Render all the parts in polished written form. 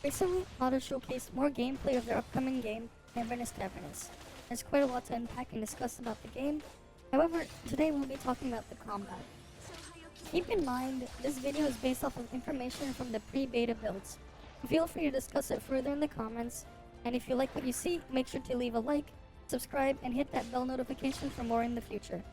Recently, Otter showcased more gameplay of their upcoming game, Neverness. There's quite a lot to unpack and discuss about the game. However, today we'll be talking about the combat. Keep in mind, this video is based off of information from the pre-beta builds. Feel free to discuss it further in the comments, and if you like what you see, make sure to leave a like, subscribe, and hit that bell notification for more in the future.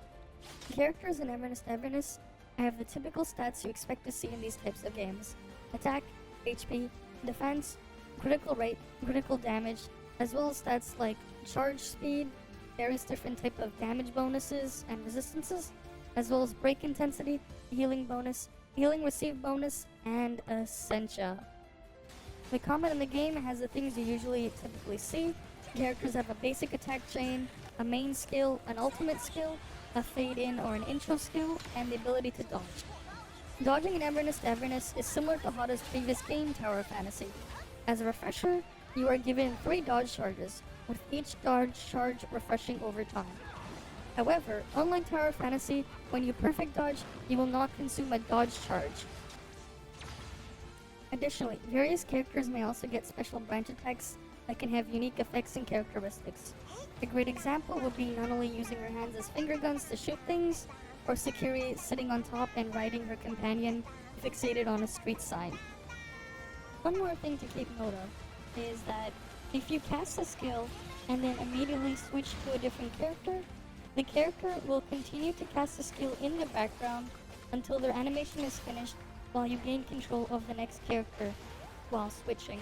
The characters in Everness have the typical stats you expect to see in these types of games: attack, HP, defense, critical rate, critical damage, as well as stats like charge speed, various different type of damage bonuses and resistances, as well as break intensity, healing bonus, healing received bonus, and essentia. The combat in the game has the things you usually typically see. Characters have a basic attack chain, a main skill, an ultimate skill, a fade in or an intro skill, and the ability to dodge. Dodging in Everness is similar to Hotta's previous game, Tower of Fantasy. As a refresher, you are given 3 dodge charges, with each dodge charge refreshing over time. However, unlike Tower of Fantasy, when you perfect dodge, you will not consume a dodge charge. Additionally, various characters may also get special branch attacks that can have unique effects and characteristics. A great example would be not only using her hands as finger guns to shoot things, or Sakuri sitting on top and riding her companion fixated on a street sign. One more thing to keep note of is that if you cast a skill and then immediately switch to a different character, the character will continue to cast the skill in the background until their animation is finished while you gain control of the next character while switching.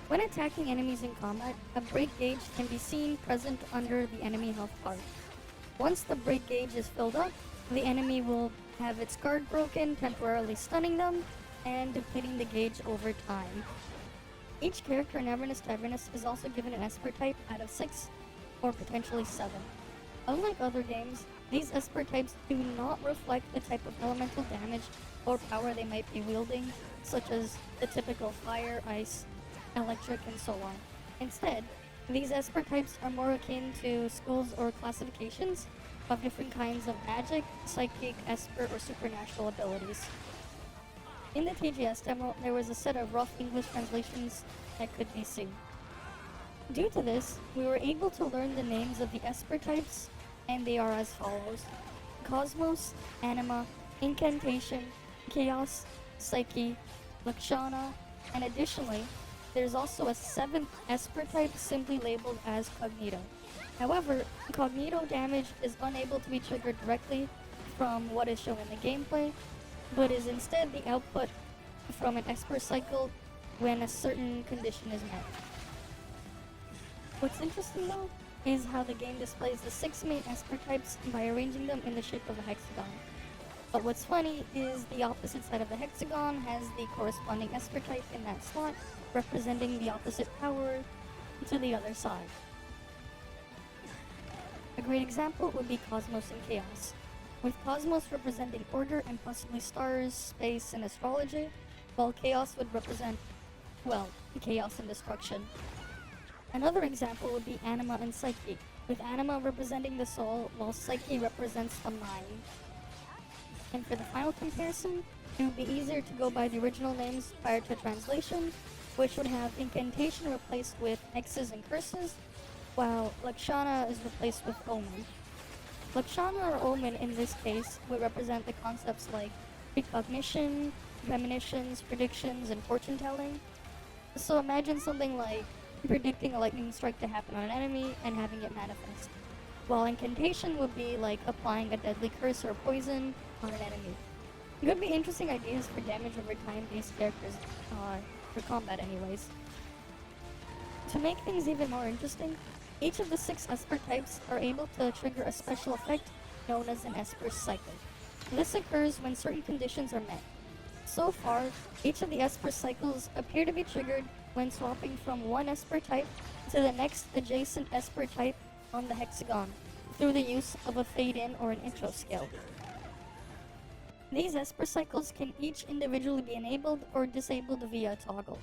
When attacking enemies in combat, a break gauge can be seen present under the enemy health bar. Once the break gauge is filled up, the enemy will have its guard broken, temporarily stunning them, and depleting the gauge over time. Each character in Everness is also given an Esper type out of 6, or potentially 7. Unlike other games, these Esper types do not reflect the type of elemental damage or power they might be wielding, such as the typical fire, ice, electric, and so on. Instead, these Esper types are more akin to schools or classifications of different kinds of magic, psychic, Esper, or supernatural abilities. In the TGS demo, there was a set of rough English translations that could be seen. Due to this, we were able to learn the names of the Esper types, and they are as follows: Cosmos, Anima, Incantation, Chaos, Psyche, Lakshana, and additionally, there's also a 7th Esper type simply labeled as Cognito. However, Cognito damage is unable to be triggered directly from what is shown in the gameplay, but is instead the output from an Esper cycle when a certain condition is met. What's interesting though is how the game displays the 6 main Esper types by arranging them in the shape of a hexagon. But what's funny is the opposite side of the hexagon has the corresponding Esper type in that slot, representing the opposite power to the other side. A great example would be Cosmos and Chaos, with Cosmos representing order and possibly stars, space, and astrology, while Chaos would represent, well, chaos and destruction. Another example would be Anima and Psyche, with Anima representing the soul, while Psyche represents the mind. And for the final comparison, it would be easier to go by the original names prior to translation, which would have Incantation replaced with Hexes and Curses, while Lakshana is replaced with Omen. Lakshana or Omen in this case would represent the concepts like precognition, premonitions, predictions, and fortune telling. So imagine something like predicting a lightning strike to happen on an enemy and having it manifest, while Incantation would be like applying a deadly curse or poison on an enemy. It would be interesting ideas for damage over time based characters for combat anyways. To make things even more interesting, each of the 6 Esper types are able to trigger a special effect known as an Esper Cycle. This occurs when certain conditions are met. So far, each of the Esper Cycles appear to be triggered when swapping from one Esper type to the next adjacent Esper type on the hexagon through the use of a fade-in or an intro skill. These Esper Cycles can each individually be enabled or disabled via a toggle.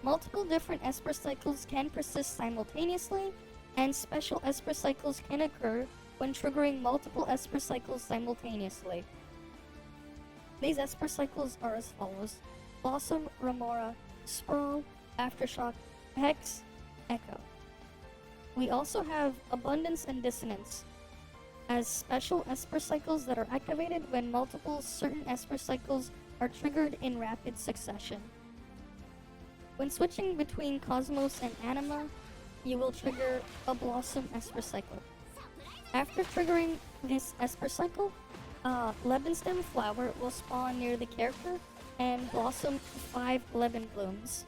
Multiple different Esper Cycles can persist simultaneously, and special Esper Cycles can occur when triggering multiple Esper Cycles simultaneously. These Esper Cycles are as follows: Blossom, Remora, Sprawl, Aftershock, Hex, Echo. We also have Abundance and Dissonance as special Esper Cycles that are activated when multiple certain Esper Cycles are triggered in rapid succession. When switching between Cosmos and Anima, you will trigger a Blossom Esper Cycle. After triggering this Esper Cycle, a Lebenstem flower will spawn near the character and blossom 5 Leben blooms.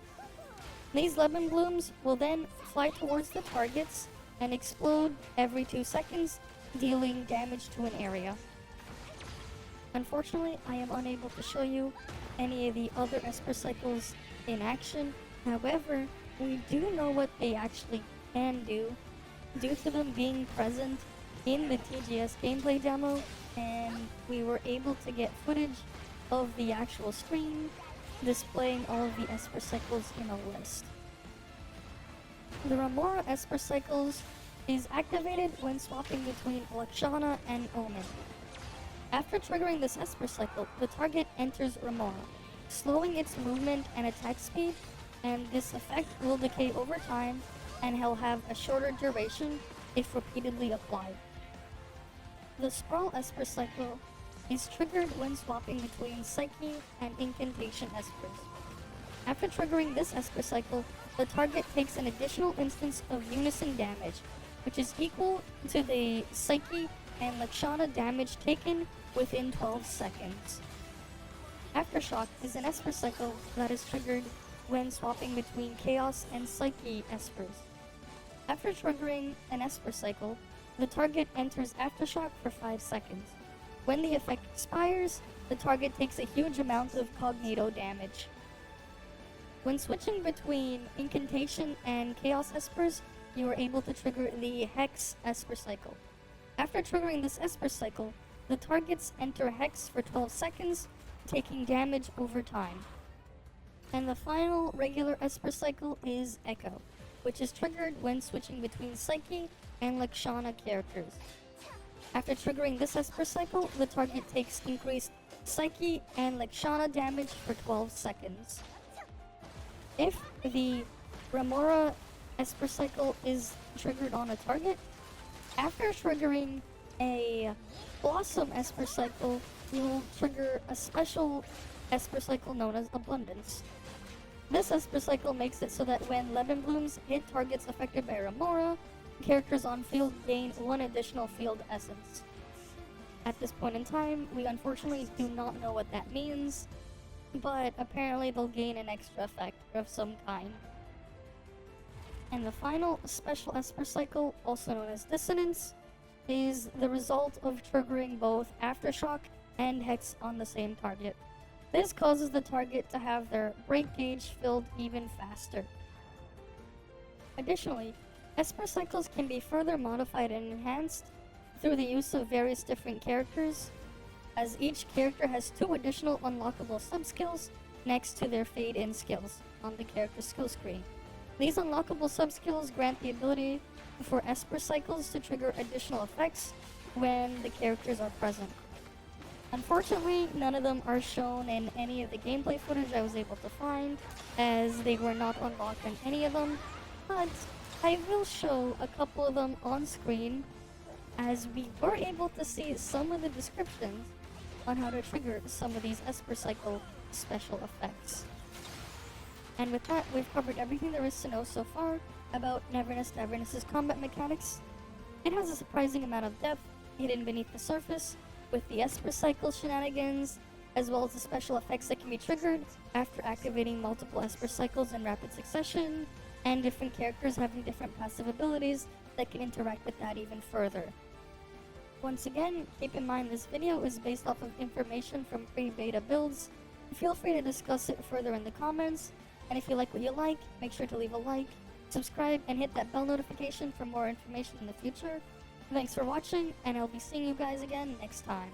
These Leben blooms will then fly towards the targets and explode every 2 seconds, dealing damage to an area. Unfortunately, I am unable to show you any of the other Esper Cycles in action. However, we do know what they actually can do due to them being present in the TGS gameplay demo, and we were able to get footage of the actual stream displaying all of the Esper Cycles in a list. The Remora Esper Cycles is activated when swapping between Lakshana and Omen. After triggering this Esper Cycle, the target enters Remora, slowing its movement and attack speed, and this effect will decay over time and will have a shorter duration if repeatedly applied. The Sprawl Esper Cycle is triggered when swapping between Psyche and Incantation Espers. After triggering this Esper Cycle, the target takes an additional instance of unison damage, which is equal to the Psyche and Lakshana damage taken within 12 seconds. Aftershock is an Esper Cycle that is triggered when swapping between Chaos and Psyche Espers. After triggering an Esper Cycle, the target enters Aftershock for 5 seconds. When the effect expires, the target takes a huge amount of Cognito damage. When switching between Incantation and Chaos Espers, you are able to trigger the Hex Esper Cycle. After triggering this Esper Cycle, the targets enter Hex for 12 seconds, taking damage over time. And the final regular Esper Cycle is Echo, which is triggered when switching between Psyche and Lakshana characters. After triggering this Esper Cycle, the target takes increased Psyche and Lakshana damage for 12 seconds. If the Remora Esper Cycle is triggered on a target, after triggering a Blossom Esper Cycle, you will trigger a special Esper Cycle known as Abundance. This Esper Cycle makes it so that when Leben blooms hit targets affected by Remora, characters on field gain 1 additional field essence. At this point in time, we unfortunately do not know what that means, but apparently they'll gain an extra effect of some kind. And the final special Esper Cycle, also known as Dissonance, is the result of triggering both Aftershock and Hex on the same target. This causes the target to have their break gauge filled even faster. Additionally, Esper Cycles can be further modified and enhanced through the use of various different characters, as each character has 2 additional unlockable subskills next to their fade-in skills on the character skill screen. These unlockable subskills grant the ability for Esper Cycles to trigger additional effects when the characters are present. Unfortunately, none of them are shown in any of the gameplay footage I was able to find, as they were not unlocked in any of them, but I will show a couple of them on screen, as we were able to see some of the descriptions on how to trigger some of these Esper Cycle special effects. And with that, we've covered everything there is to know so far about Neverness' combat mechanics. It has a surprising amount of depth hidden beneath the surface, with the Esper Cycle shenanigans, as well as the special effects that can be triggered after activating multiple Esper Cycles in rapid succession, and different characters having different passive abilities that can interact with that even further. Once again, keep in mind this video is based off of information from pre-beta builds. Feel free to discuss it further in the comments, and if you like what you like, make sure to leave a like, subscribe, and hit that bell notification for more information in the future. Thanks for watching, and I'll be seeing you guys again next time.